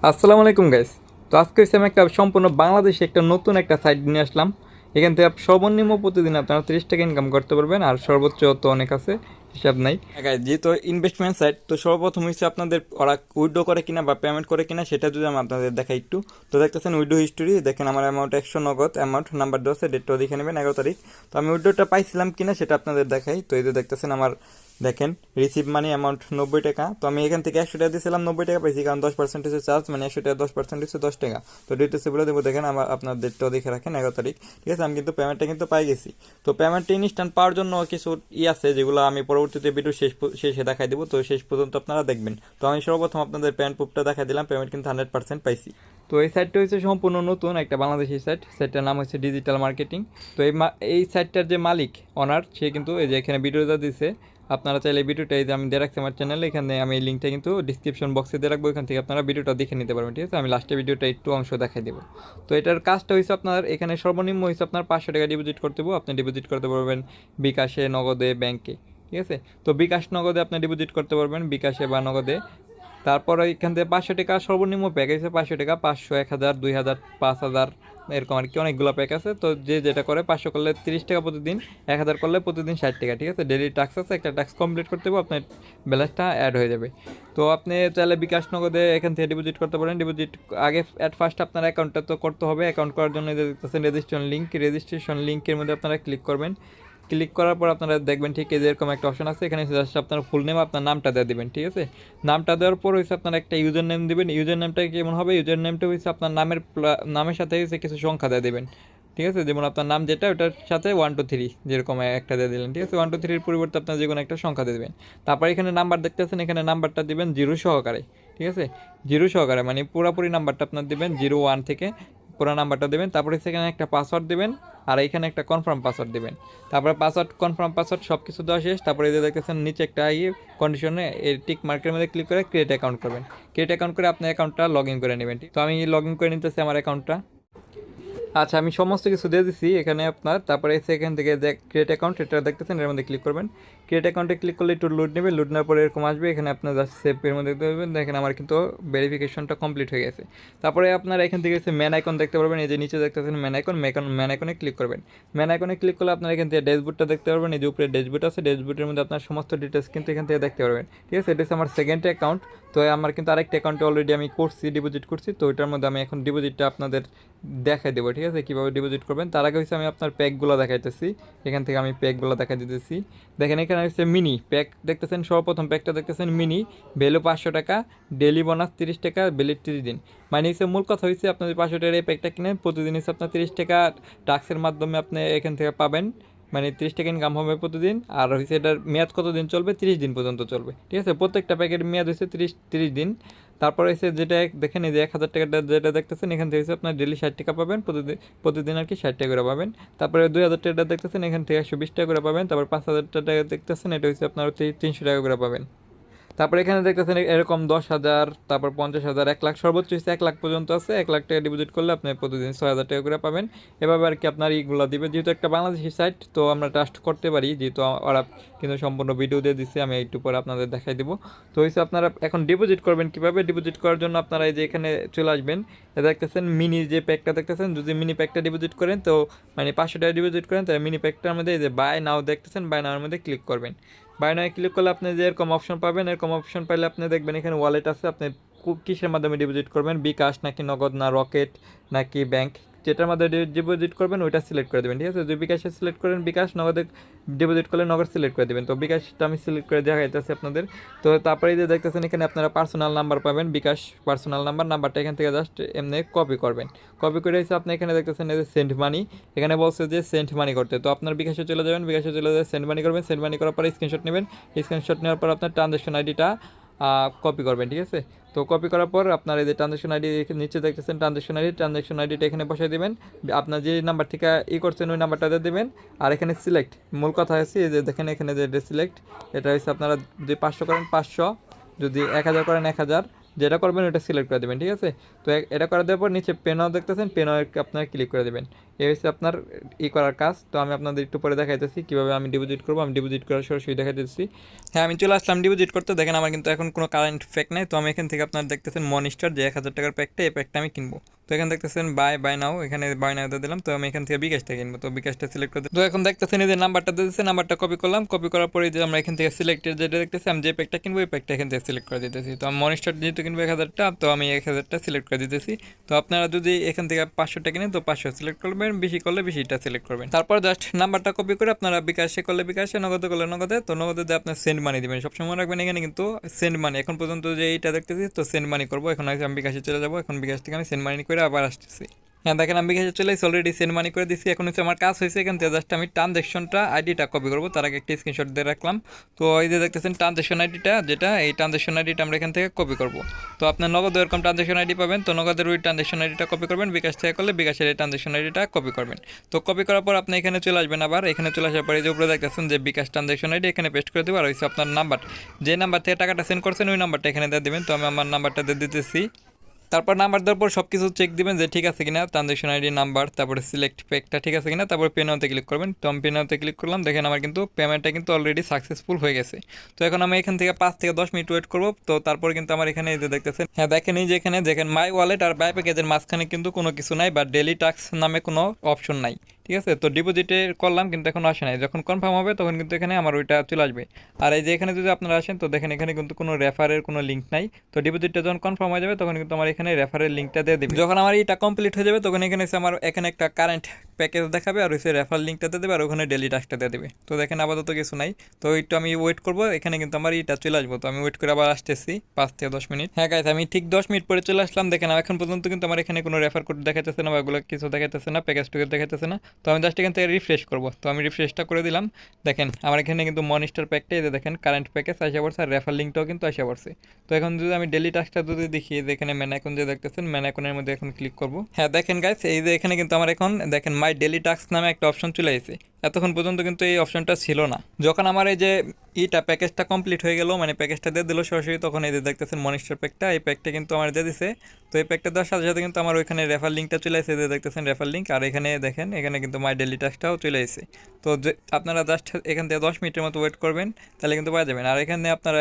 আসসালামু আলাইকুম গাইস। তো আজকে হচ্ছে আমি একটা সম্পূর্ণ বাংলাদেশে একটা নতুন একটা সাইট নিয়ে আসলাম। এখান থেকে সর্বনিম্ন প্রতিদিন আপনারা 30 টাকা ইনকাম করতে পারবেন, আর সর্বোচ্চ তো অনেক আছে, হিসাব নাই। গাইস, যেহেতু ইনভেস্টমেন্ট সাইট, তো সর্বপ্রথম হচ্ছে আপনাদের ওরা উইথড্র করে কিনা বা পেমেন্ট করে কিনা সেটা যদি আমি আপনাদের দেখাই একটু। তো দেখতেছেন উইথড্র হিস্টোরি, দেখেন আমার অ্যামাউন্ট 100 নগদ অ্যামাউন্ট, নাম্বার দেওয়া আছে, ডেটটাও দেখে নেবেন 11 তারিখ। তো আমি উইথড্রটা পাইছিলাম কিনা সেটা আপনাদের দেখাই। তো এই যে দেখতেছেন আমার, দেখেন রিসিভ মানি অ্যামাউন্ট 90 টাকা। তো আমি এখান থেকে 100 টাকা দিয়েছিলাম, 90 টাকা পাইছি, কারণ 10% হচ্ছে চার্জ, মানে 100 টাকা 10% হচ্ছে 10 টাকা। তো ডিটেলসে বলে দেবো, দেখেন আমার আপনার ডেটটাও দেখে রাখেন 11 তারিখ। ঠিক আছে, আমি কিন্তু পেমেন্টটা কিন্তু পাই গেছি। তো পেমেন্টটা ইনস্ট্যান্ট পাওয়ার জন্য কিছু আছে, যেগুলো আমি পরবর্তীতে ভিডিও শেষে দেখাই দেবো। তো শেষ পর্যন্ত আপনারা দেখবেন। তো আমি সর্বপ্রথম আপনাদের পেমেন্ট প্রুফটা দেখাই দিলাম, পেমেন্ট কিন্তু 100% পাইছি। তো এই সাইটটা হচ্ছে সম্পূর্ণ নতুন একটা বাংলাদেশি সাইট, সাইটটার নাম হচ্ছে ডিজিটাল মার্কেটিং। তো এই সাইটটার যে মালিক, অনার, সে কিন্তু এই যে এখানে ভিডিওটা দিছে। আপনারা চাইলে ভিডিওটা এই যে আমি দিয়ে রাখছি আমার চ্যানেলে, এখানে আমি এই লিঙ্কটা কিন্তু ডিসক্রিপশন বক্সে দিয়ে রাখবো, এখান থেকে আপনারা ভিডিওটা দেখে নিতে পারবেন। ঠিক আছে, আমি লাস্টে ভিডিওটা একটু অংশ দেখাই দেবো। তো এটার কাজটা হচ্ছে আপনার এখানে সর্বনিম্ন হচ্ছে আপনার 500 টাকা ডিপোজিট করতে হবে। আপনি ডিপোজিট করতে পারবেন বিকাশে, নগদে, ব্যাংকে। ঠিক আছে, তো বিকাশ নগদে আপনি ডিপোজিট করতে পারবেন, বিকাশে বা নগদে। তারপর এখান থেকে 500 টাকা সর্বনিম্ন প্যাক আছে, 500 টাকা, 500, 1000, 2000, 5000, এরকম আর কি অনেকগুলো প্যাক আছে। তো যে যেটা করে, 500 করলে 30 টাকা প্রতিদিন, 1000 করলে প্রতিদিন 60 টাকা। ঠিক আছে, ডেলি টাস্ক আছে, একটা টাস্ক কমপ্লিট করতে হবে, আপনার ব্যালেন্সটা অ্যাড হয়ে যাবে। তো আপনি চাইলে বিকাশ নগদে এখান থেকে ডিপোজিট করতে পারেন। ডিপোজিট আগে অ্যাট ফার্স্ট আপনার অ্যাকাউন্টটা তো করতে হবে। অ্যাকাউন্ট করার জন্য দেখতেছেন রেজিস্ট্রেশন লিঙ্কের মধ্যে আপনারা ক্লিক করবেন। ক্লিক করার পর আপনারা দেখবেন ঠিক এই যে এরকম একটা অপশন আছে, এখানে জাস্ট আপনার ফুল নেম, আপনার নামটা দিয়ে দেবেন। ঠিক আছে, নামটা দেওয়ার পর হচ্ছে আপনার একটা ইউজার নেম দেবেন। ইউজার নেমটা কেমন হবে, ইউজার নেমটা হচ্ছে আপনার নামের সাথে হচ্ছে কিছু সংখ্যা দিয়ে দেবেন। ঠিক আছে, যেমন আপনার নাম যেটা, ওটার সাথে 1 2 3 যেরকম একটা দিয়ে দিলেন। ঠিক আছে, 1 2 3 পরিবর্তে আপনার যে কোনো একটা সংখ্যা দিয়ে দেবেন। তারপর এখানে নাম্বার দেখতেছেন, এখানে নাম্বারটা দিবেন 0 সহকারে। ঠিক আছে, 0 সহকারে মানে পুরোপুরি নাম্বারটা আপনার দিবেন 01 থেকে পুরো নাম্বারটা দেবেন। তারপরে সেখানে একটা পাসওয়ার্ড দেবেন, আর এখানে একটা কনফার্ম পাসওয়ার্ড দেবেন। তারপরে পাসওয়ার্ড, কনফার্ম পাসওয়ার্ড সব কিছু দেওয়া শেষ। তারপরে এই যে দেখতেছেন নিচে একটা কন্ডিশনে এই টিক মার্কের মধ্যে ক্লিক করে ক্রিয়েট অ্যাকাউন্ট করবেন। ক্রিয়েট অ্যাকাউন্ট করে আপনার অ্যাকাউন্টটা লগ ইন করে নেবেন। তো আমি লগ ইন করে নিতেছি আমার অ্যাকাউন্টটা। আচ্ছা, আমি সমস্ত কিছু দিয়ে দিচ্ছি এখানে আপনার। তারপরে এসে এখান থেকে যে ক্রিয়েট অ্যাকাউন্ট, এটা দেখতেছেন, এর মধ্যে ক্লিক করবেন। ক্রিয়েট অ্যাকাউন্টে ক্লিক করলে একটু লোড নেবে, লোড নেওয়ার পরে এরকম আসবে, এখানে আপনার জাস্ট সেভের মধ্যে দেখতে পাবেন। দেখেন আমার কিন্তু ভেরিফিকেশনটা কমপ্লিট হয়ে গেছে। তারপরে আপনারা এখান থেকে এসে ম্যান আইকন দেখতে পারবেন, এই যে নিচে দেখতেছেন ম্যান আইকনে ক্লিক করবেন। ম্যান আইকনে ক্লিক করলে আপনারা এখান থেকে ড্যাশবোর্ডটা দেখতে পারবেন। এই যে উপরে ড্যাশবোর্ড আছে, ড্যাশবোর্ডের মধ্যে আপনার সমস্ত ডিটেলস কিন্তু এখান থেকে দেখতে পারবেন। ঠিক আছে, এটা হচ্ছে আমার সেকেন্ড অ্যাকাউন্ট। তো আমার কিন্তু আরেকটা অ্যাকাউন্টে অলরেডি আমি করছি, ডিপোজিট করছি। তো ওইটার মধ্যে আমি এখন ডিপোজিটটা আপনাদের দেখাই দেবো। ঠিক আছে, কীভাবে ডিপোজিট করবেন। তার আগে হচ্ছে আমি আপনার প্যাকগুলো দেখাইতেছি। এখান থেকে আমি প্যাকগুলো দেখাই দিতেছি। দেখেন এখানে হচ্ছে মিনি প্যাক দেখতেছেন, সর্বপ্রথম প্যাকটা দেখতেছেন মিনি, ভ্যালু 500 টাকা, ডেলি বোনাস 30 টাকা, ভ্যালিড 30 দিন। মানে হচ্ছে মূল কথা হচ্ছে আপনি যদি 500 টাকার এই প্যাকটা কিনেন, প্রতিদিন হচ্ছে আপনার 30 টাকা টাক্সের মাধ্যমে আপনি এখান থেকে পাবেন। মানে 30 টাকা ইনকাম হবে প্রতিদিন। আর হচ্ছে এটার মেয়াদ কতদিন চলবে, 30 দিন পর্যন্ত চলবে। ঠিক আছে, প্রত্যেকটা প্যাকের মেয়াদ হচ্ছে 30 দিন। তারপরে এসে যেটা দেখেন, এই যে 1000 টাকাটা যেটা দেখতেছেন, এখান থেকে আপনার ডেলি 60 টাকা পাবেন, প্রতিদিন আর কি 60 টাকা করে পাবেন। তারপরে 2000 টাকা দেখতেছেন, এখান থেকে 120 টাকা করে পাবেন। তারপর 5000 টাকা দেখতেছেন, এটা হচ্ছে আপনার 300 টাকা করে পাবেন। তারপরে এখানে দেখতেছেন এরকম 10,000, তারপর 50,000, 1 লাখ, সর্বোচ্চ হচ্ছে 1 লাখ পর্যন্ত আছে। 1 লাখ টাকা ডিপোজিট করলে আপনি প্রতিদিন 6,000 টাকা করে পাবেন। এভাবে আর কি আপনার এইগুলো দিবে। যেহেতু একটা বাংলাদেশি সাইট, তো আমরা ট্রাস্ট করতে পারি, যেহেতু ওরা কিন্তু সম্পূর্ণ ভিডিও দিয়ে দিচ্ছে। আমি একটু পরে আপনাদের দেখাই দেবো। তো হচ্ছে আপনারা এখন ডিপোজিট করবেন কীভাবে। ডিপোজিট করার জন্য আপনারা এই যে এখানে চলে আসবেন, দেখতেছেন মিনি যে প্যাকটা দেখতেছেন, যদি মিনি প্যাকটা ডিপোজিট করেন, তো মানে 500 টাকা ডিপোজিট করেন, তাহলে মিনি প্যাকটার মধ্যে এই যে বাই নাও দেখতেছেন, বাই নাওয়ার মধ্যে ক্লিক করবেন। বাই নাও ক্লিক করলে আপনি যে এরকম অপশন পাবেন, এরকম অপশন পাইলে আপনি দেখবেন এখানে ওয়ালেট আছে। আপনি কিসের মাধ্যমে ডিপোজিট করবেন, বিকাশ নাকি নগদ, না রকেট নাকি ব্যাংক, যেটার মধ্যে ডিপোজিট করবেন ওইটা সিলেক্ট করে দেবেন। ঠিক আছে, যদি বিকাশে সিলেক্ট করেন বিকাশ, নগদে ডিপোজিট করলে নগদ সিলেক্ট করে দেবেন। তো বিকাশটা আমি সিলেক্ট করে দেখাইতেছি আপনাদের। তো তারপরে যে দেখতেছেন এখানে আপনারা পার্সোনাল নাম্বার পাবেন, বিকাশ পার্সোনাল নাম্বারটা এখান থেকে জাস্ট এমনি কপি করবেন। কপি করে এসে আপনি এখানে দেখতেছেন এই যে সেন্ড মানি, এখানে বলছে যে সেন্ড মানি করতে। তো আপনার বিকাশে চলে যাবেন, বিকাশে চলে যাবে সেন্ড মানি করবেন। সেন্ড মানি করার পরে স্ক্রিনশট নেবেন, স্ক্রিনশট নেওয়ার পর আপনার ট্রানজ্যাকশন আইডিটা কপি করবেন। ঠিক আছে, তো কপি করার পর আপনার এই যে ট্রানজ্যাকশন আইডি নিচে দেখতেছেন, ট্রানজ্যাকশন আইডিটা এখানে বসাই দেবেন। আপনার যে নাম্বার থেকে করছেন ওই নাম্বারটা দিয়ে দেবেন। আর এখানে সিলেক্ট, মূল কথা হচ্ছে এই যে দেখেন এখানে যে সিলেক্ট, এটা হচ্ছে আপনারা যদি 500 করেন 500, যদি 1000 করেন 1000, যেটা করবেন ওটা সিলেক্ট করে দেবেন, ঠিক আছে। তো এটা করে দেওয়ার পর নিচে পেনাও দেখতেছেন, পেনাও আপনার ক্লিক করে দেবেন। এই হচ্ছে আপনার করার কাজ। তো আমি আপনাদের একটু পরে দেখাইতেছি কীভাবে আমি ডিপোজিট করবো। আমি ডিপোজিট করার সরাসরি দেখাইতেছি। হ্যাঁ, আমি চলে আসলাম ডিপোজিট করতে। দেখেন আমার কিন্তু এখন কোনো কারেন্ট প্যাক নেই। তো আমি এখান থেকে আপনার দেখতেছেন মনিস্টার যে 1000 টাকার প্যাকটা, এই প্যাকটা আমি কিনবো। তো এখানে দেখতেছেন বাই নাও, এখানে বাই নাওতে দিলাম। তো আমি এখান থেকে বিকাশটা কিনবো, তো বিকাশটা সিলেক্ট করে। তো এখন দেখতেছেন এই যে নাম্বারটা দিতেছে, নাম্বারটা কপি করলাম। কপি করার পরে যে আমরা এখান থেকে সিলেক্টেড যেটা দেখতেছি, আমি যে প্যাকটা কিনবো এই প্যাকটা এখান থেকে সিলেক্ট করে দিতেছি। তো আমি মনিস্টার যেহেতু কিনবো 1000টা, তো আমি 1000টা সিলেক্ট করে দিতেছি। তো আপনারা যদি এখান থেকে 500টা কিনেন তো 500 সিলেক্ট করবেন, বেশি করলে বেশিটা সিলেক্ট করবেন। তারপর জাস্ট নাম্বারটা কপি করে আপনারা বিকাশে করলে বিকাশে, নগদে করলে নগদে। তো নগদে দিয়ে আপনার সেন্ড মানি দিবেন। সবসময় মনে রাখবেন এখানে কিন্তু সেন্ড মানি, এখন পর্যন্ত যে এইটা দেখতেছি তো সেন্ড মানি করবো। এখন আমি বিকাশে চলে যাবো, এখন বিকাশ থেকে আমি সেন্ড মানি করে আবার আসতেছি। হ্যাঁ দেখেন আমি বিকাশে চলে এসেছি, অলরেডি সেন্ড মানি করে দিচ্ছি। এখন হচ্ছে আমার কাজ হয়েছে, এখান থেকে জাস্ট আমি ট্রানজ্যাকশনটা আইডিটা কপি করবো, তার আগে একটা স্ক্রিনশট দিয়ে রাখলাম। তো এই যে দেখতেছেন ট্রানজ্যাকশন আইডিটা, যেটা এই ট্রানজ্যাকশন আইডিটা আমরা এখান থেকে কপি করবো। তো আপনার নগদ এরকম ট্রানজ্যাকশন আইডি পাবেন, তো নগদের ওই ট্রানজ্যাকশন আইডিটা কপি করবেন। বিকাশ থেকে করলে বিকাশের এই ট্রানজ্যাকশন আইডিটা কপি করবেন। তো কপি করার পর আপনি এখানে চলে আসবেন। আবার এখানে চলে আসার পরে যে উপরে দেখতেছেন যে বিকাশ ট্রানজ্যাকশন আইডি, এখানে পেস্ট করে দেবো। আর হচ্ছে আপনার নাম্বার, যে নাম্বার থেকে টাকাটা সেন্ড করছেন ওই নাম্বারটা এখানে দিয়ে দেবেন। তো আমি আমার নাম্বারটা দিয়ে দিতেছি। তারপর নাম্বার দেওয়ার পর সব কিছু চেক দিবেন যে ঠিক আছে কিনা, ট্রানজ্যাকশন আইডি, নাম্বার, তারপরে সিলেক্ট প্যাকটা ঠিক আছে কিনা। তারপর পেনাওতে ক্লিক করবেন। তো আমি পেনাওতে ক্লিক করলাম। দেখেন আমার কিন্তু পেমেন্টটা কিন্তু অলরেডি সাকসেসফুল হয়ে গেছে। তো এখন আমি এখান থেকে 5 থেকে 10 মিনিট ওয়েট করবো। তো তারপর কিন্তু আমার এখানে এই যে দেখতেছেন, হ্যাঁ দেখেন এই যে এখানে দেখেন মাই ওয়ালেট আর বাই প্যাকেজের মাঝখানে কিন্তু কোনো কিছু নাই, বা ডেলি টাস্ক নামে কোনো অপশন নাই, ঠিক আছে। তো ডিপোজিটে করলাম কিন্তু এখন আসে নাই, যখন কনফার্ম হবে তখন কিন্তু এখানে আমার ওইটা চলে আসবে। আর এই যে এখানে যদি আপনারা আসেন তো দেখেন এখানে কিন্তু কোনো রেফারের কোনো লিঙ্ক নাই। তো ডিপোজিটটা যখন কনফার্ম হয়ে যাবে তখন কিন্তু আমার এখানে রেফারের লিঙ্কটা দিয়ে দেবে। যখন আমার এটা কমপ্লিট হয়ে যাবে তখন এখানে আমার এখানে একটা কারেন্ট প্যাকেজ দেখাবে, আর হচ্ছে রেফার লিঙ্কটা দিয়ে দেবে, আর ওখানে ডেলি টাস্কটা দিয়ে দেবে। তো দেখেন আপাতত কিছু নাই। তো একটু আমি ওয়েট করবো, এখানে কিন্তু আমার এটা চলে আসবো। তো আমি ওয়েট করে আবার আসতেছি 5 থেকে 10 মিনিট। হ্যাঁ গাইস, আমি ঠিক 10 মিনিট পরে চলে আসলাম। দেখেন এখন পর্যন্ত কিন্তু আমার এখানে কোনো রেফার কোড দেখাইতেছে না, বা এগুলো কিছু দেখাইতেছে না, প্যাকেজ টুকেজ দেখাইতেছে না। তো আমি জাস্ট এখান থেকে রিফ্রেশ করবো। তো আমি রিফ্রেশটা করে দিলাম। দেখেন আমার এখানে কিন্তু মনিস্টার প্যাকটা এই যে দেখেন কারেন্ট প্যাকেজ আসা পড়ছে, আর রেফার লিঙ্কটাও কিন্তু আসা পড়ছে। তো এখন যদি আমি ডেলি টাস্কটা যদি দেখি, এখানে ম্যান আইকন যে দেখতেছেন, ম্যান আইকনের মধ্যে এখন ক্লিক করবো। হ্যাঁ দেখেন গাইস, এই যে এখানে কিন্তু আমার এখন দেখেন মাই ডেলি টাস্ক নামে একটা অপশন চলে এসেছে। এতক্ষণ পর্যন্ত কিন্তু এই অপশনটা ছিল না। যখন আমার এই যে প্যাকেজটা কমপ্লিট হয়ে গেল, মানে প্যাকেজটা দিয়ে দিল সরাসরি, তখন এই যে দেখতেছেন মনিস্টার প্যাকটা, এই প্যাকটা কিন্তু আমার দিয়ে দিছে। তো এই প্যাকটা দেওয়ার সাথে সাথে কিন্তু আমার ওইখানে রেফার লিঙ্কটা চলে এসেছে, দেখতেছেন রেফার লিঙ্ক। আর এখানে দেখেন এখানে কিন্তু মাই ডেলি টাস্কটাও চলে এসেছে। তো আপনারা জাস্ট এখান থেকে 10 মিনিটের মতো ওয়েট করবেন, তাহলে কিন্তু পাওয়া যাবেন। আর এখানে আপনারা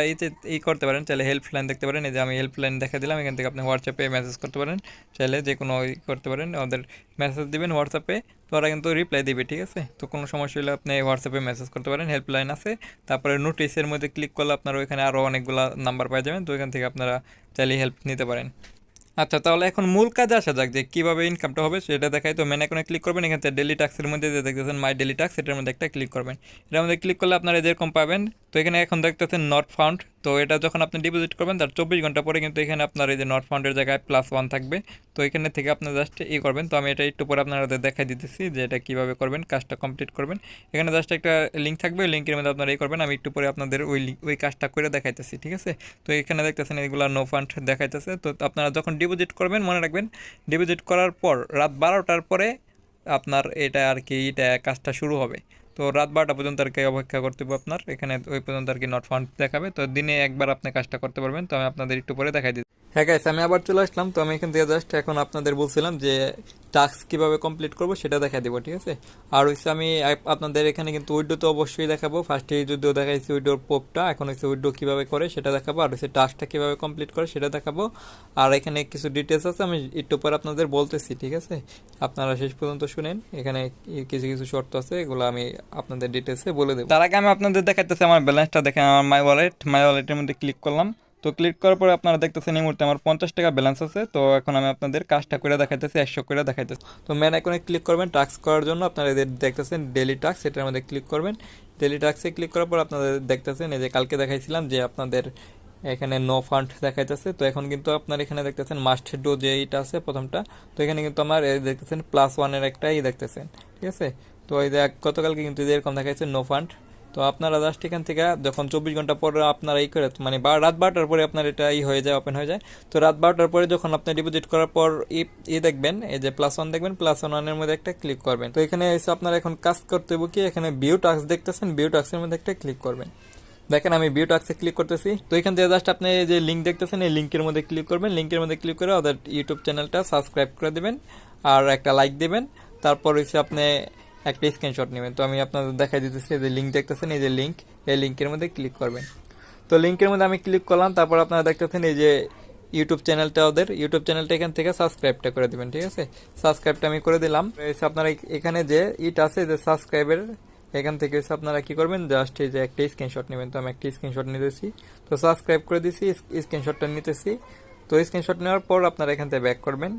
এই করতে পারেন, চাইলে হেল্পলাইন দেখতে পারেন। এই যে আমি হেল্পলাইন দেখা দিলাম, এখান থেকে আপনি হোয়াটসঅ্যাপে মেসেজ করতে পারেন, চাইলে যে কোনো করতে পারেন, ওদের মেসেজ দিবেন হোয়াটসঅ্যাপে, তো ওরা কিন্তু রিপ্লাই দিবে, ঠিক আছে। তো কোনো সমস্যা হলে আপনি হোয়াটসঅ্যাপে মেসেজ করতে পারেন, হেল্পলাইন আছে। তারপরে নোটিসের মধ্যে ক্লিক করলে আপনারা ওইখানে আরও অনেকগুলো নাম্বার পাওয়া যাবেন, তো ওইখান থেকে আপনারা চাইলে হেল্প নিতে পারেন। আচ্ছা, তাহলে এখন মূল কাজে আসা যাক যে কীভাবে ইনকামটা হবে সেটা দেখাই। তো মেন আইকনে ক্লিক করবেন, এখান থেকে ডেলি টাস্কের মধ্যে যে দেখতেছেন মাই ডেলি টাস্ক, এটার মধ্যে একটা ক্লিক করবেন। এটার মধ্যে ক্লিক করলে আপনারা যেরকম পাবেন। তো এখানে এখন দেখতেছেন নট ফাউন্ড। তো এটা যখন আপনি ডিপোজিট করবেন তার 24 ঘন্টা পরে কিন্তু এখানে আপনার এই যে নট ফাউন্ডের জায়গায় +1 থাকবে। তো এখানে থেকে আপনার জাস্ট করবেন। তো আমি এটা একটু পরে আপনাদের দেখাই দিতেছি যে এটা কীভাবে করবেন, কাজটা কমপ্লিট করবেন। এখানে জাস্ট একটা লিঙ্ক থাকবে, ওই লিঙ্কের মধ্যে আপনারা করবেন। আমি একটু পরে আপনাদের ওই কাজটা করে দেখাইতেছি, ঠিক আছে। তো এখানে দেখতেছেন এগুলো নো ফান্ড দেখাইতেছে। তো আপনারা যখন ডিপোজিট করবেন মনে রাখবেন, ডিপোজিট করার পর রাত 12টার পরে আপনার এটা আর কি কাজটা শুরু হবে। তো রাত 12টা পর্যন্ত আর কি অপেক্ষা করতে হবে আপনার, এখানে ওই পর্যন্ত আর কি নট ফাউন্ড দেখাবে। তো দিনে একবার আপনি কাজটা করতে পারবেন। তো আমি আপনাদের একটু পরে দেখাই দিই। হ্যাঁ গাইস, আমি আবার চলে আসলাম। তো আমি এখান থেকে জাস্ট এখন আপনাদের বলছিলাম যে টাস্ক কীভাবে কমপ্লিট করবো সেটা দেখা দেবো, ঠিক আছে। আর হচ্ছে আমি আপনাদের এখানে কিন্তু উইডো তো অবশ্যই দেখাবো। ফার্স্টে যদিও দেখাইছি উইডোর পোপটা, এখন হচ্ছে উইডো কীভাবে করে সেটা দেখাবো, আর হচ্ছে টাস্কটা কীভাবে কমপ্লিট করে সেটা দেখাবো। আর এখানে কিছু ডিটেলস আছে, আমি একটু পরে আপনাদের বলতেছি, ঠিক আছে। আপনারা শেষ পর্যন্ত শুনেন, এখানে কিছু কিছু শর্ত আছে, এগুলো আমি আপনাদের ডিটেলসে বলে দেবো। তার আগে আমি আপনাদের দেখাইতেছি আমার ব্যালেন্সটা। দেখেন আমার মাই ওয়ালেটের মধ্যে ক্লিক করলাম। তো ক্লিক করার পরে আপনারা দেখতেছেন এই মুহূর্তে আমার 50 টাকা ব্যালেন্স আছে। তো এখন আমি আপনাদের কাজটা করে দেখাইতেছি, 100 করে দেখাইতেছি। তো মেন আইকনে ক্লিক করবেন টাস্ক করার জন্য, আপনারা এদের দেখতেছেন ডেলি টাস্ক, এটার মধ্যে ক্লিক করবেন। ডেলি টাস্কে ক্লিক করার পর আপনাদের দেখতেছেন এই যে কালকে দেখাইছিলাম যে আপনাদের এখানে নো ফান্ড দেখাইতেছে। তো এখন কিন্তু আপনার এখানে দেখতেছেন মাস্ট ডো যে এইটা আছে প্রথমটা। তো এখানে কিন্তু আমার দেখতেছেন +1 একটা দেখতেছেন, ঠিক আছে। তো এই যে গতকালকে কিন্তু এরকম দেখাইছে নো ফান্ড। তো আপনারা জাস্ট এখান থেকে যখন 24 ঘন্টা পর আপনারা করে মানে রাত 12টার পরে আপনার এটা হয়ে যায়, ওপেন হয়ে যায়। তো রাত 12টার পরে যখন আপনি ডিপোজিট করার পর দেখবেন এই যে +1 দেখবেন, +1 মধ্যে একটা ক্লিক করবেন। তো এখানে এসে আপনারা এখন কাজ করতে হবে কি, এখানে ভিউ টাস্ক দেখতেছেন, ভিউ টাস্কের মধ্যে একটা ক্লিক করবেন। দেখেন আমি ভিউ টাক্সে ক্লিক করতেছি। তো এখান থেকে জাস্ট আপনি যে লিঙ্ক দেখতেছেন এই লিঙ্কের মধ্যে ক্লিক করবেন। লিঙ্কের মধ্যে ক্লিক করে ওদের ইউটিউব চ্যানেলটা সাবস্ক্রাইব করে দিবেন আর একটা লাইক দিবেন। তারপর হচ্ছে আপনি একটা স্ক্রিনশট নেবেন। তো আমি আপনাদের দেখাই দিতেছি, যে লিঙ্ক দেখতেছেন এই যে লিঙ্ক, এই লিঙ্কের মধ্যে ক্লিক করবেন। তো লিঙ্কের মধ্যে আমি ক্লিক করলাম। তারপর আপনারা দেখতেছেন এই যে ইউটিউব চ্যানেলটা, ওদের ইউটিউব চ্যানেলটা এখান থেকে সাবস্ক্রাইবটা করে দিবেন। ঠিক আছে, সাবস্ক্রাইবটা আমি করে দিলাম। আপনারা এখানে যে ইট আছে যে সাবস্ক্রাইবের, এখান থেকে হচ্ছে আপনারা কি করবেন, জাস্ট এই যে একটা স্ক্রিনশট নেবেন। তো আমি একটা স্ক্রিনশট নিতেছি। তো সাবস্ক্রাইব করে দিছি, স্ক্রিনশটটা নিতেছি। তো স্ক্রিনশট নেওয়ার পর আপনারা এখান থেকে ব্যাক করবেন,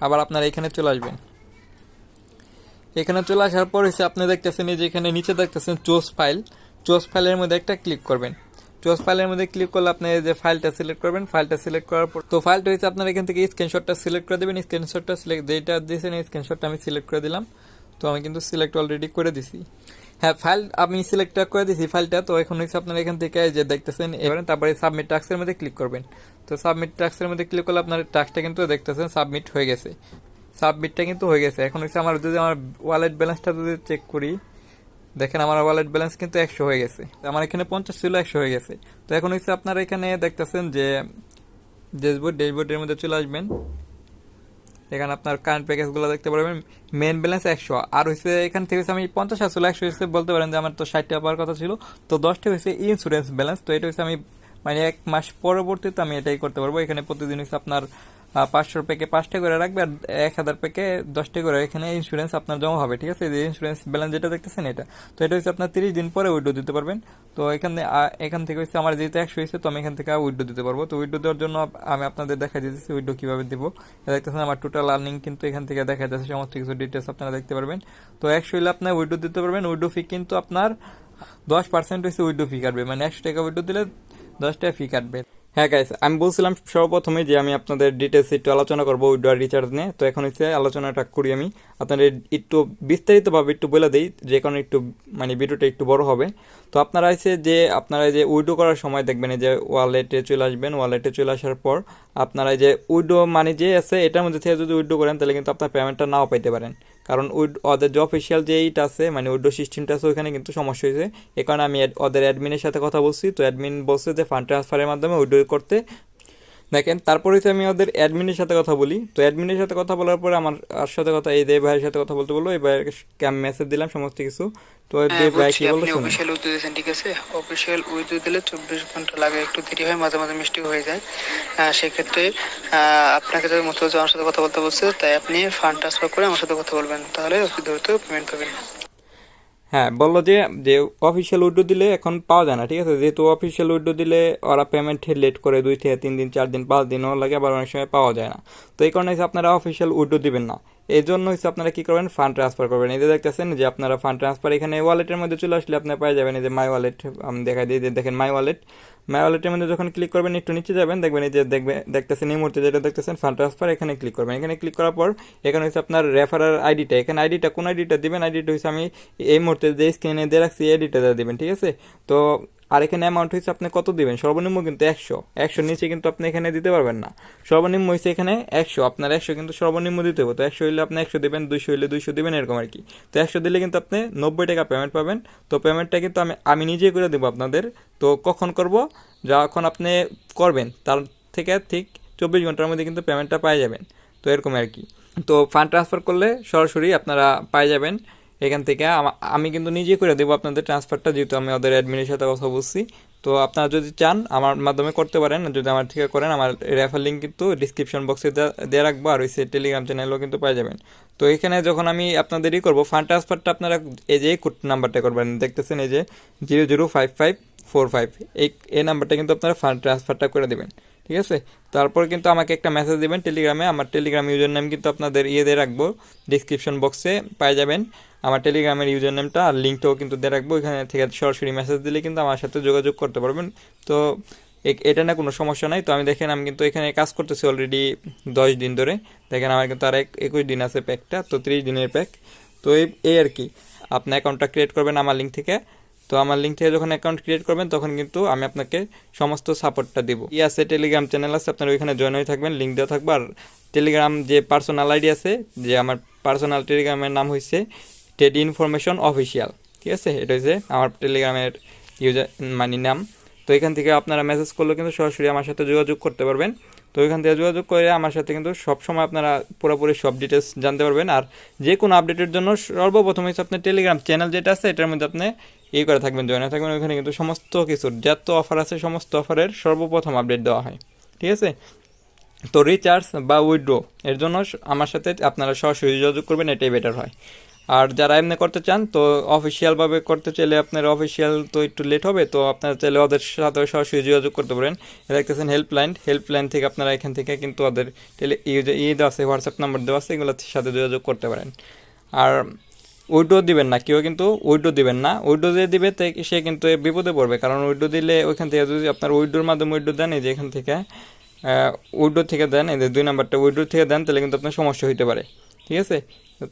আবার আপনারা এখানে চলে আসবেন। এখানে চলে আসার পর হচ্ছে আপনি দেখতেছেন এই যে এখানে নিচে দেখতেছেন চোজ ফাইল, চোজ ফাইলের মধ্যে একটা ক্লিক করবেন। চোজ ফাইলের মধ্যে ক্লিক করলে আপনি যে ফাইলটা সিলেক্ট করবেন, ফাইলটা সিলেক্ট করার পর তো ফাইলটা হচ্ছে আপনার এখান থেকে স্ক্রিনশটটা সিলেক্ট করে দেবেন। স্ক্রিনশটটা সিলেক্ট যেটা দিয়েছেন এই স্ক্রিনশটটা আমি সিলেক্ট করে দিলাম। তো আমি কিন্তু সিলেক্ট অলরেডি করে দিছি। হ্যাঁ, ফাইল আমি সিলেক্ট করে দিছি ফাইলটা। তো এখন হচ্ছে আপনার এখান থেকে যে দেখতেছেন এবারে, তারপরে সাবমিট টাস্কের মধ্যে ক্লিক করবেন। তো সাবমিট টাস্কের মধ্যে ক্লিক করলে আপনার টাস্কটা কিন্তু দেখতেছেন সাবমিট হয়ে গেছে। সাবমিটটা কিন্তু হয়ে গেছে। এখন হচ্ছে আমার যদি আমার ওয়ালেট ব্যালেন্সটা যদি চেক করি, দেখেন আমার ওয়ালেট ব্যালেন্স কিন্তু 100 হয়ে গেছে। আমার এখানে 50 ছিল, 100 হয়ে গেছে। তো এখন হচ্ছে আপনারা এখানে দেখতেছেন যে ড্যাশবোর্ডের মধ্যে চলে আসবেন। এখানে আপনার কারেন্ট প্যাকেজগুলো দেখতে পারবেন। মেন ব্যালেন্স 100, আর হচ্ছে এখান থেকে হচ্ছে আমি 50 আসলে 100 হয়েছে বলতে পারেন যে আমার তো 60 টাকা পাওয়ার কথা ছিল। তো 10টা হয়েছে ইন্স্যুরেন্স ব্যালেন্স। তো এটা হচ্ছে আমি মানে 1 মাস পরবর্তীতে আমি এটাই করতে পারবো। এখানে প্রতিদিন হচ্ছে আপনার 500 প্যাকে 5টা করে রাখবে, আর 1000 প্যাকে 10টা করে এখানে ইন্স্যুরেন্স আপনার জমা হবে। ঠিক আছে, এই ইন্স্যুরেন্স ব্যালেন্স যেটা দেখতেছেন এটা, তো এটা হচ্ছে আপনার 30 দিন পরে উইথড্র দিতে পারবেন। তো এখান থেকে হচ্ছে আমার যেহেতু 100 হয়েছে, তো আমি এখান থেকে উইথড্র দিতে পারবো। তো উইথড্র দেওয়ার জন্য আমি আপনাদের দেখা দিতেছি উইথড্র কিভাবে দিব। দেখতেছেন আমার টোটাল আর্নিং কিন্তু এখান থেকে দেখা যাচ্ছে, সমস্ত কিছু ডিটেলস আপনারা দেখতে পারবেন। তো 100 হলে আপনার উইথড্র দিতে পারবেন। উইথড্র ফি কিন্তু আপনার 10% হচ্ছে উইথড্র ফি কাটবে, মানে 100 টাকা উইথড্র দিলে 10 টাকা ফি কাটবে। হ্যাঁ গাইস, আমি বলছিলাম সর্বপ্রথমে যে আমি আপনাদের ডিটেলস একটু আলোচনা করবো উইথড্র আর রিচার্জ নিয়ে। তো এখন হচ্ছে আলোচনাটা করি আমি আপনাদের একটু বিস্তারিতভাবে একটু বলে দিই, যে কারণে একটু মানে ভিডিওটা একটু বড় হবে। তো আপনারা আপনারা যে উইথড্র করার সময় দেখবেন যে ওয়ালেটে চলে আসবেন। ওয়ালেটে চলে আসার পর আপনারা যে উইথড্র মানি যে আছে এটার মধ্যে থেকে যদি উইথড্র করেন, তাহলে কিন্তু আপনার পেমেন্টটা নাও পাইতে পারেন। কারণ ওদের যে অফিসিয়াল যে এইটা আছে মানে উইথড্র সিস্টেমটা আছে, ওইখানে কিন্তু সমস্যা হয়েছে। এ কারণে আমি ওদের অ্যাডমিনের সাথে কথা বলছি। তো অ্যাডমিন বলছে যে ফান্ড ট্রান্সফারের মাধ্যমে উইথড্র করতে। দেখেন তারপর হচ্ছে আমি ওদের অ্যাডমিনের সাথে কথা বলি। তো অ্যাডমিনের সাথে কথা বলার পরে আমার আর সাথে কথা এই ভাইয়ের সাথে কথা বলতে বললো। এই ভাইয়ের আমি মেসেজ দিলাম সমস্ত কিছু। তো ভাই কি বললো শুনুন। অফিসিয়াল উইথড্র দিয়েছেন, ঠিক আছে। অফিসিয়াল উইথড্র দিলে 24 ঘন্টা লাগে, একটু দেরি হয়, মাঝে মাঝে মিস্টেক হয়ে যায়। সেক্ষেত্রে আপনাকে যদি মতো আমার সাথে কথা বলতে বলছে, তাই আপনি ফান্ড ট্রান্সফার করে আমার সাথে কথা বলবেন, তাহলে অতি দ্রুত পেমেন্ট পাবেন। হ্যাঁ, বললো যে যে অফিসিয়াল উইথড্র দিলে এখন পাওয়া যায় না। ঠিক আছে, যেহেতু অফিসিয়াল উইথড্র দিলে ওরা পেমেন্ট লেট করে 2 থেকে 3 দিন 4 দিন 5 দিনও লাগে, আবার অনেক সময় পাওয়া যায় না। তো এই কারণে হচ্ছে আপনারা অফিসিয়াল উইথড্র দিবেন না। এই জন্য হচ্ছে আপনারা কি করবেন, ফান্ড ট্রান্সফার করবেন। এই যে দেখতেছেন যে আপনারা ফান্ড ট্রান্সফার এখানে ওয়ালেটের মধ্যে চলে আসলে আপনি পেয়ে যাবেন এই যে মাই ওয়ালেট। আমি দেখাই দিই, যে দেখেন মাই ওয়ালেট। মাই ওয়ালেটের মধ্যে যখন ক্লিক করবেন একটু নিচে যাবেন, দেখবেন এই যে দেখতেছেন এই মুহূর্তে যেটা দেখতেছেন ফান্ড ট্রান্সফার, এখানে ক্লিক করবেন। এখানে ক্লিক করার পর এখানে হচ্ছে আপনার রেফারার আইডিটা, এখানে আইডিটা কোন আইডিটা দিবেন, আইডিটা হচ্ছে আমি এই মুহূর্তে যে স্ক্রিনে দিয়ে রাখছি এই আইডিটা দিবেন। ঠিক আছে, তো আর এখানে অ্যামাউন্ট হচ্ছে আপনি কত দিবেন, সর্বনিম্ন কিন্তু 100 নিচে কিন্তু আপনি এখানে দিতে পারবেন না। সর্বনিম্ন হচ্ছে এখানে 100, আপনার 100 কিন্তু সর্বনিম্ন দিতে হবে। তো 100 হইলে আপনি 100 দেবেন, 200 হইলে 200 দেবেন, এরকম আর কি। তো 100 দিলে কিন্তু আপনি 90 টাকা পেমেন্ট পাবেন। তো পেমেন্টটা কিন্তু আমি নিজেই করে দেবো আপনাদের। তো কখন করব, যখন আপনি করবেন তার থেকে ঠিক 24 ঘন্টার মধ্যে কিন্তু পেমেন্টটা পাই যাবেন। তো এরকম আর কি। তো ফান্ড ট্রান্সফার করলে সরাসরি আপনারা পাই যাবেন এখান থেকে। আমি কিন্তু নিজে করে দেবো আপনাদের ট্রান্সফারটা, যেহেতু আমি ওদের অ্যাডমিনের সাথে কথা বলছি। তো আপনারা যদি চান আমার মাধ্যমে করতে পারেন, যদি আমার থেকে করেন আমার রেফার লিঙ্ক কিন্তু ডিসক্রিপশন বক্সে দিয়ে রাখবো, আর ওই টেলিগ্রাম চ্যানেলও কিন্তু পাই যাবেন। তো এখানে যখন আমি আপনাদেরই করবো ফান্ড ট্রান্সফারটা, আপনারা এই যে কোড নাম্বারটা করবেন, দেখতেছেন এই যে 005545, এই নাম্বারটা কিন্তু আপনারা ফান্ড ট্রান্সফারটা করে দেবেন। ঠিক আছে, তারপর কিন্তু আমাকে একটা মেসেজ দেবেন টেলিগ্রামে। আমার টেলিগ্রাম ইউজার নেম কিন্তু আপনাদের দিয়ে রাখবো, ডিসক্রিপশন বক্সে পাই যাবেন আমার টেলিগ্রামের ইউজার নেমটা, আর লিঙ্কটাও কিন্তু দিয়ে রাখবো। এখানে থেকে সরাসরি মেসেজ দিলে কিন্তু আমার সাথে যোগাযোগ করতে পারবেন। তো এটা না কোনো সমস্যা নাই। তো আমি দেখেন আমি কিন্তু এখানে কাজ করতেছি অলরেডি 10 দিন ধরে। দেখেন আমার কিন্তু আর 21 দিন আছে প্যাকটা, তো 30 দিনের প্যাক। তো এই আর কি, আপনি অ্যাকাউন্টটা ক্রিয়েট করবেন আমার লিঙ্ক থেকে। তো আমার লিঙ্ক থেকে যখন অ্যাকাউন্ট ক্রিয়েট করবেন তখন কিন্তু আমি আপনাকে সমস্ত সাপোর্টটা দিব। আছে টেলিগ্রাম চ্যানেল আছে, আপনারা ওইখানে জয়েন হয়ে থাকবেন, লিঙ্ক দেওয়া থাকবে। আর টেলিগ্রাম যে পার্সোনাল আইডি আছে, যে আমার পার্সোনাল টেলিগ্রামের নাম হয়েছে ট্রেড ইনফরমেশন অফিসিয়াল। ঠিক আছে, এটা হচ্ছে আমার টেলিগ্রামের ইউজার মানে নাম। তো এখান থেকে আপনারা মেসেজ করলেও কিন্তু সরাসরি আমার সাথে যোগাযোগ করতে পারবেন। তো এখান থেকে যোগাযোগ করে আমার সাথে কিন্তু সবসময় আপনারা পুরোপুরি সব ডিটেলস জানতে পারবেন। আর যে কোনো আপডেটের জন্য সর্বপ্রথম হচ্ছে আপনার টেলিগ্রাম চ্যানেল যেটা আছে এটার মধ্যে আপনি করে থাকবেন, জয়েন হয়ে থাকবেন। ওখানে কিন্তু সমস্ত কিছুর যত অফার আছে সমস্ত অফারের সর্বপ্রথম আপডেট দেওয়া হয়, ঠিক আছে। তো রিচার্জ বা উইথড্র এর জন্য আমার সাথে আপনারা সরাসরি যোগাযোগ করবেন, এটাই বেটার হয়। আর যারা এমনি করতে চান তো অফিসিয়ালভাবে করতে চাইলে আপনার অফিসিয়াল তো একটু লেট হবে, তো আপনারা চাইলে ওদের সাথে সরাসরি যোগাযোগ করতে পারেন। দেখতেছেন হেল্পলাইন থেকে আপনারা এখান থেকে কিন্তু ওদের দেওয়া আছে, হোয়াটসঅ্যাপ নাম্বার দেওয়া আছে, এগুলোর সাথে যোগাযোগ করতে পারেন। আর উইড্রো দিবেন না, কেউ কিন্তু উইড্রো দিবেন না। উইড্রো দিয়ে দিবে সে কিন্তু বিপদে পড়বে, কারণ উইড্রো দিলে ওইখান থেকে যদি আপনার উইড্রোর মাধ্যমে উইড্রো দেন, এই যে এখান থেকে উইড্রো থেকে দেন, এই যে 2 নাম্বারটা উইড্রো থেকে দেন, তাহলে কিন্তু আপনার সমস্যা হতে পারে, ঠিক আছে।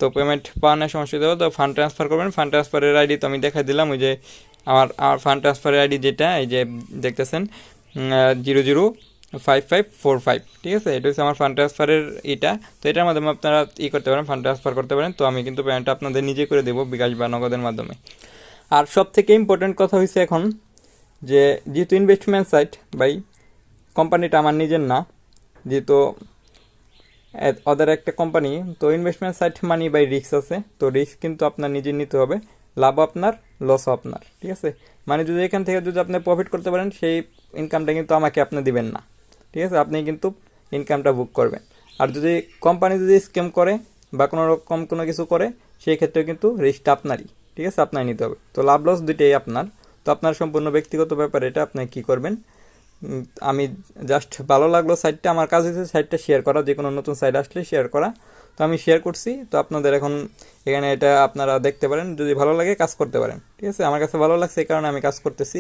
তো পেমেন্ট পাওয়ানোর সমস্যা হতে পারে। তো ফান্ড ট্রান্সফার করবেন, ফান্ড ট্রান্সফারের আইডি তো আমি দেখাই দিলাম, ওই যে আমার ফান্ড ট্রান্সফারের আইডি যেটা এই যে দেখতেছেন 005545, ঠিক আছে। এটা হচ্ছে আমার ফান্ড ট্রান্সফারের এটা। তো এটার মাধ্যমে আপনারা করতে পারেন, ফান্ড ট্রান্সফার করতে পারেন। তো আমি কিন্তু পেমেন্টটা আপনাদের নিজে করে দেবো বিকাশ বা নগদের মাধ্যমে। আর সব থেকে ইম্পর্টেন্ট কথা হয়েছে এখন যে যেহেতু ইনভেস্টমেন্ট সাইট ভাই, কোম্পানিটা আমার নিজের না, যেহেতু ওদের একটা কোম্পানি, তো investment site money by risk আছে। তো রিস্ক কিন্তু আপনার নিজে নিতে হবে, লাভ আপনার লসও আপনার, ঠিক আছে। মানে যদি এখান থেকে যদি আপনি প্রফিট করতে পারেন সেই ইনকামটা কিন্তু আমাকে আপনি দিবেন না, ঠিক আছে। আপনি কিন্তু ইনকামটা বুক করবেন। আর যদি কোম্পানি যদি স্ক্যাম করে বা কোনো রকম কোনো কিছু করে সেই ক্ষেত্রে কিন্তু রিস্কটা আপনারই, ঠিক আছে, আপনার নিতে হবে। তো লাভ লস দুইটাই আপনার। তো আপনার সম্পূর্ণ ব্যক্তিগত ব্যাপার, এটা আপনি কী করবেন। আমি জাস্ট ভালো লাগলো সাইটটা, আমার কাজ হচ্ছে সাইটটা শেয়ার করা, যে কোনো নতুন সাইট আসলে শেয়ার করা। তো আমি শেয়ার করছি, তো আপনাদের এখন এখানে এটা আপনারা দেখতে পারেন, যদি ভালো লাগে কাজ করতে পারেন, ঠিক আছে। আমার কাছে ভালো লাগছে এই কারণে আমি কাজ করতেছি।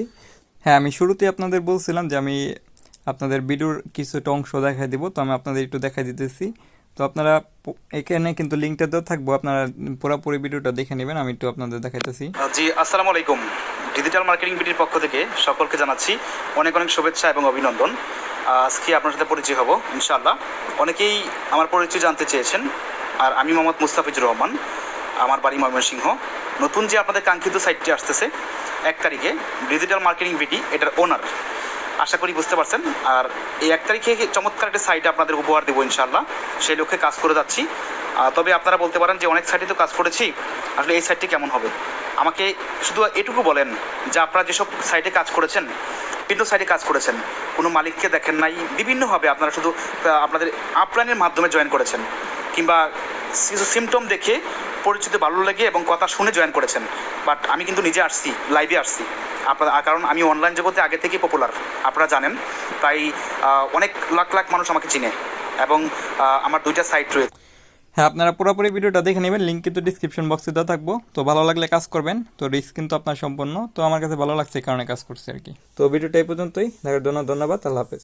হ্যাঁ, আমি শুরুতেই আপনাদের বলছিলাম যে আমি আপনাদের ভিডিওর কিছুটা অংশ দেখাই দিব, তো আমি আপনাদের একটু দেখাই দিতেছি। তো আপনারা এখানে কিন্তু লিঙ্কটা দেওয়া থাকবো, আপনারা পুরোপুরি ভিডিওটা দেখে নেবেন। আমি একটু আপনাদের দেখাইতেছি। জি, আসসালামু আলাইকুম। ডিজিটাল মার্কেটিং বিডির পক্ষ থেকে সকলকে জানাচ্ছি অনেক অনেক শুভেচ্ছা এবং অভিনন্দন। আজকে আপনার সাথে পরিচয় হব ইনশাআল্লাহ। অনেকেই আমার পরিচয় জানতে চেয়েছেন। আর আমি মোহাম্মদ মুস্তাফিজুর রহমান, আমার বাড়ি ময়মনসিংহ। নতুন যে আপনাদের কাঙ্ক্ষিত সাইটটি আসতেছে 1 তারিখে, ডিজিটাল মার্কেটিং বিডি, এটার ওনার, আশা করি বুঝতে পারছেন। আর এই 1 তারিখে চমৎকার একটা সাইট আপনাদের উপহার দেবো ইনশাআল্লাহ, সেই লক্ষ্যে কাজ করে যাচ্ছি। তবে আপনারা বলতে পারেন যে অনেক সাইটে তো কাজ করেছি, আসলে এই সাইটটি কেমন হবে। আমাকে শুধু এটুকু বলেন যে আপনারা যেসব সাইটে কাজ করেছেন, বিভিন্ন সাইটে কাজ করেছেন, কোনো মালিককে দেখেন নাই, বিভিন্নভাবে আপনারা শুধু আপনাদের আপলাইনের মাধ্যমে জয়েন করেছেন, কিংবা কিছু সিমটম দেখে পরিচিত ভালো লেগে এবং কথা শুনে জয়েন করেছেন। বাট আমি কিন্তু নিজে আসছি, লাইভে আসছি আপনারা, কারণ আমি অনলাইন জগতে আগে থেকেই পপুলার, আপনারা জানেন। তাই অনেক লাখ লাখ মানুষ আমাকে চিনে এবং আমার 2টা সাইট রয়েছে। হ্যাঁ, আপনারা পুরোপুরি ভিডিওটা দেখে নেবেন, লিঙ্ক কিন্তু ডিসক্রিপশন বক্সে দেওয়া থাকবো। তো ভালো লাগলে কাজ করবেন, তো রিস্ক কিন্তু আপনার সম্পূর্ণ। তো আমার কাছে ভালো লাগছে এই কারণে কাজ করছে আর কি। তো ভিডিওটা এই পর্যন্তই, দেখার জন্য ধন্যবাদ, আল্লাহ হাফেজ।